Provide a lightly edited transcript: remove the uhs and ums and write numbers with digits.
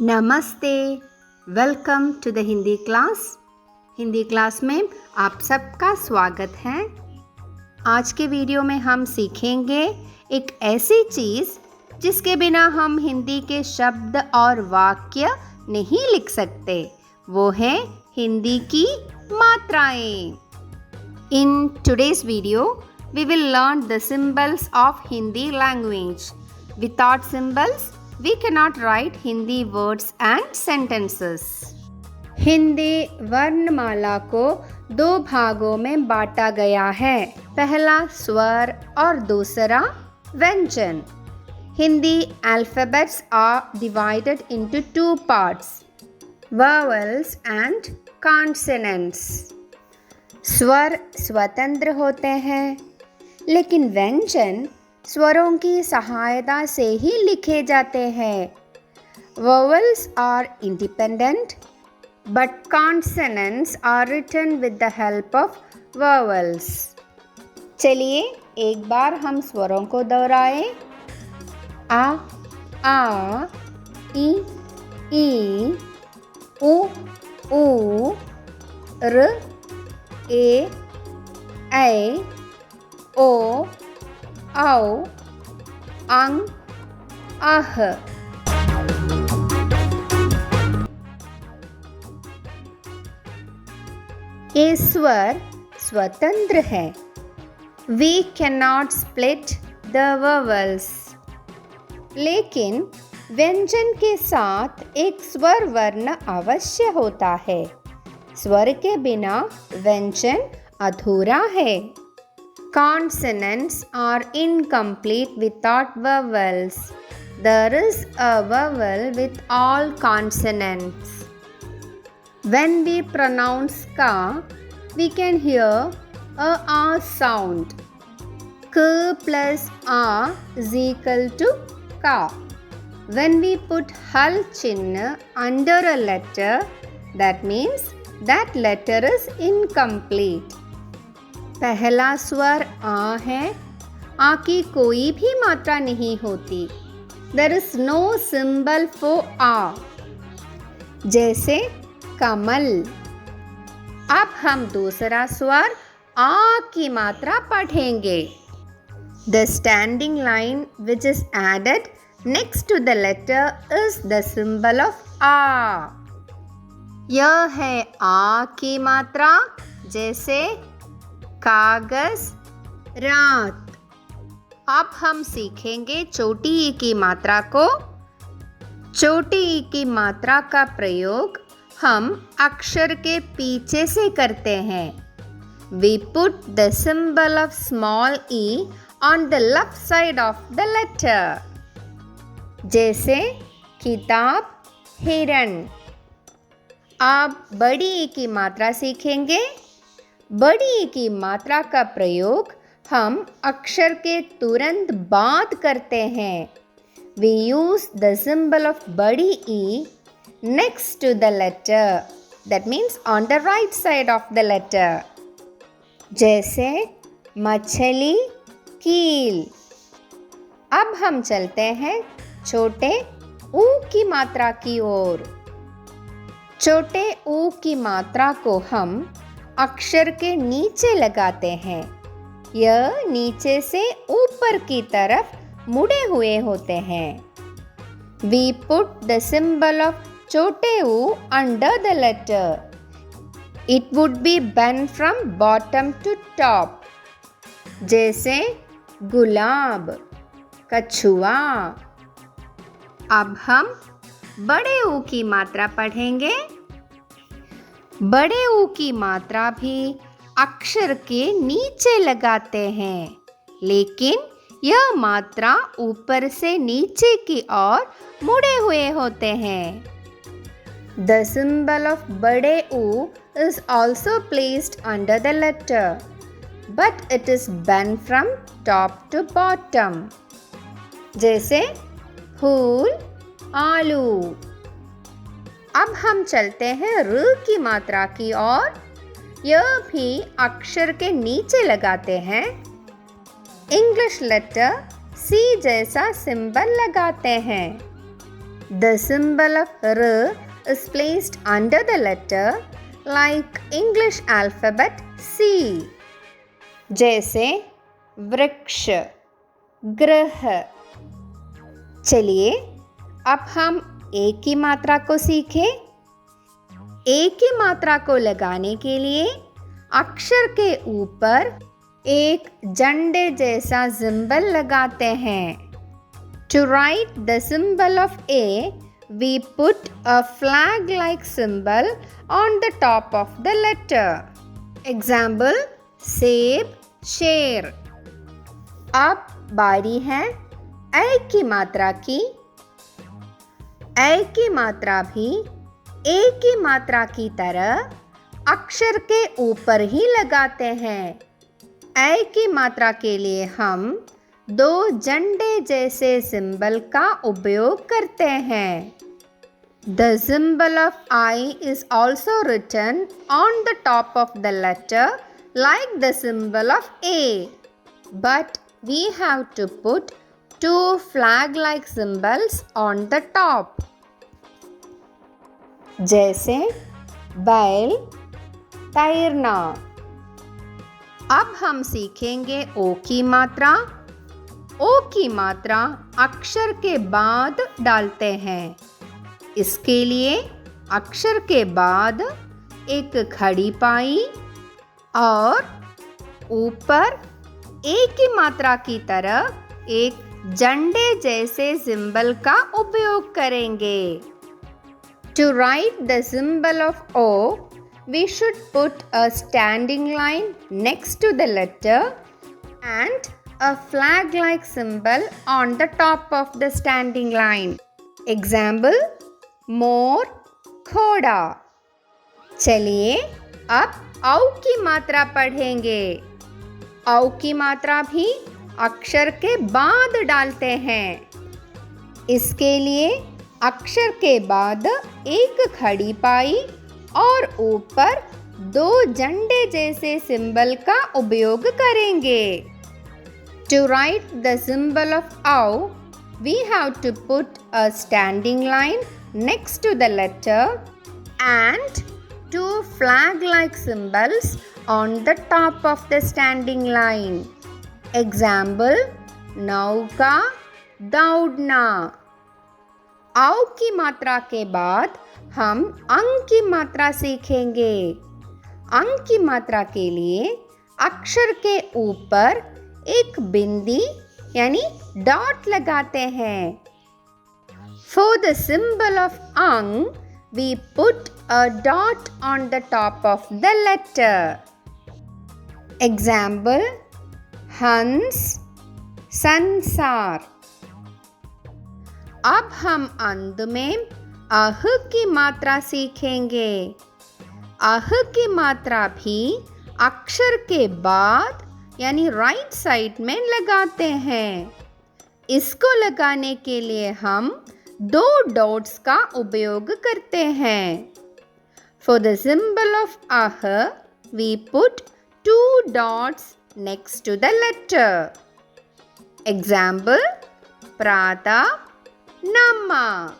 नमस्ते, welcome to the Hindi class. Hindi class में आप सबका स्वागत है। आज के वीडियो में हम सीखेंगे एक ऐसी चीज़ जिसके बिना हम हिंदी के शब्द और वाक्य नहीं लिख सकते। वो है हिंदी की मात्राएं। In today's video we will learn the symbols of Hindi language. Without symbols, we cannot write Hindi words and sentences. Hindi वर्णमाला को दो भागों में बांटा गया है। पहला स्वर और दूसरा व्यंजन। Hindi alphabets are divided into two parts, vowels and consonants. स्वर स्वतंत्र होते हैं, लेकिन व्यंजन स्वरों की सहायता से ही लिखे जाते हैं। Vowels are independent, but consonants are written with the help of vowels. चलिए एक बार हम स्वरों को दोहराएं। आ, ई, उ, र, ए, ओ, औ, अं, अह। ये स्वर स्वतंत्र है। We cannot split the vowels. लेकिन व्यंजन के साथ एक स्वर वर्ण अवश्य होता है। स्वर के बिना व्यंजन अधूरा है। Consonants are incomplete without vowels. There is a vowel with all consonants. When we pronounce ka, we can hear a sound. K plus a is equal to ka. When we put hal chinna under a letter, that means that letter is incomplete. पहला स्वर आ है। आ की कोई भी मात्रा नहीं होती। There is no symbol for आ। जैसे कमल। अब हम दूसरा स्वर आ की मात्रा पढ़ेंगे। The standing line which is added next to the letter is the symbol of आ। यह है आ की मात्रा। जैसे कागज, रात। अब हम सीखेंगे छोटी ई की मात्रा को। छोटी ई की मात्रा का प्रयोग हम अक्षर के पीछे से करते हैं। We put the symbol of small e on the left side of the letter. जैसे किताब, हिरण। अब बड़ी ई की मात्रा सीखेंगे। बड़ी ई की मात्रा का प्रयोग हम अक्षर के तुरंत बाद करते हैं। We use the symbol of बड़ी ई next to the letter. That means on the right side of the letter. जैसे मछली, कील। अब हम चलते हैं छोटे ऊ की मात्रा की ओर। छोटे ऊ की मात्रा को हम अक्षर के नीचे लगाते हैं। यह नीचे से ऊपर की तरफ मुड़े हुए होते हैं। We put the symbol of छोटे ऊ under the letter. It would be bent from bottom to top. जैसे गुलाब, कछुआ। अब हम बड़े ऊ की मात्रा पढ़ेंगे। बड़े ऊ की मात्रा भी अक्षर के नीचे लगाते हैं, लेकिन यह मात्रा ऊपर से नीचे की ओर मुड़े हुए होते हैं। The symbol of बड़े ऊ is also placed under the letter, but it is bent from top to bottom. जैसे फूल, आलू। अब हम चलते हैं र की मात्रा की ओर। यह भी अक्षर के नीचे लगाते हैं। इंग्लिश लेटर सी जैसा सिंबल लगाते हैं। The symbol of R is placed under the letter like English alphabet C. जैसे वृक्ष, ग्रह। चलिए अब हम ए की मात्रा को सीखें। ए की मात्रा को लगाने के लिए अक्षर के ऊपर एक झंडे जैसा सिंबल लगाते हैं। To write the symbol of A, we put a flag-like symbol on the top of the letter. Example, सेब, शेर। अब बारी है ए की मात्रा की। ए की मात्रा भी ए की मात्रा की तरह अक्षर के ऊपर ही लगाते हैं। ए की मात्रा के लिए हम दो झंडे जैसे सिंबल का उपयोग करते हैं। The symbol of I is also written on the top of the letter like the symbol of A. But we have to put two flag-like symbols on the top. जैसे बैल, तैरना। अब हम सीखेंगे ओ की मात्रा। ओ की मात्रा अक्षर के बाद डालते हैं। इसके लिए अक्षर के बाद एक खड़ी पाई और ऊपर ए की मात्रा की तरह एक झंडे जैसे सिंबल का उपयोग करेंगे। To write the symbol of O, we should put a standing line next to the letter and a flag-like symbol on the top of the standing line. Example, मोर, घोड़ा। चलिए अब औ की मात्रा पढ़ेंगे। औ की मात्रा भी अक्षर के बाद डालते हैं। इसके लिए अक्षर के बाद एक खड़ी पाई और ऊपर दो झंडे जैसे सिंबल का उपयोग करेंगे। To write the symbol of O, we have to put a standing line next to the letter and two flag-like symbols on the top of the standing line. Example, नौका, दौड़ना। औ की मात्रा के बाद हम अंग की मात्रा सीखेंगे। अंग की मात्रा के लिए अक्षर के ऊपर एक बिंदी यानी डॉट लगाते हैं। For the symbol of ang, we put a dot on the top of the letter. Example, हंस, संसार। अब हम अंत में आह की मात्रा सीखेंगे। आह की मात्रा भी अक्षर के बाद यानी राइट साइड में लगाते हैं। इसको लगाने के लिए हम दो डॉट्स का उपयोग करते हैं। For the symbol of ah, we put two dots next to the letter. Example, prata, nama।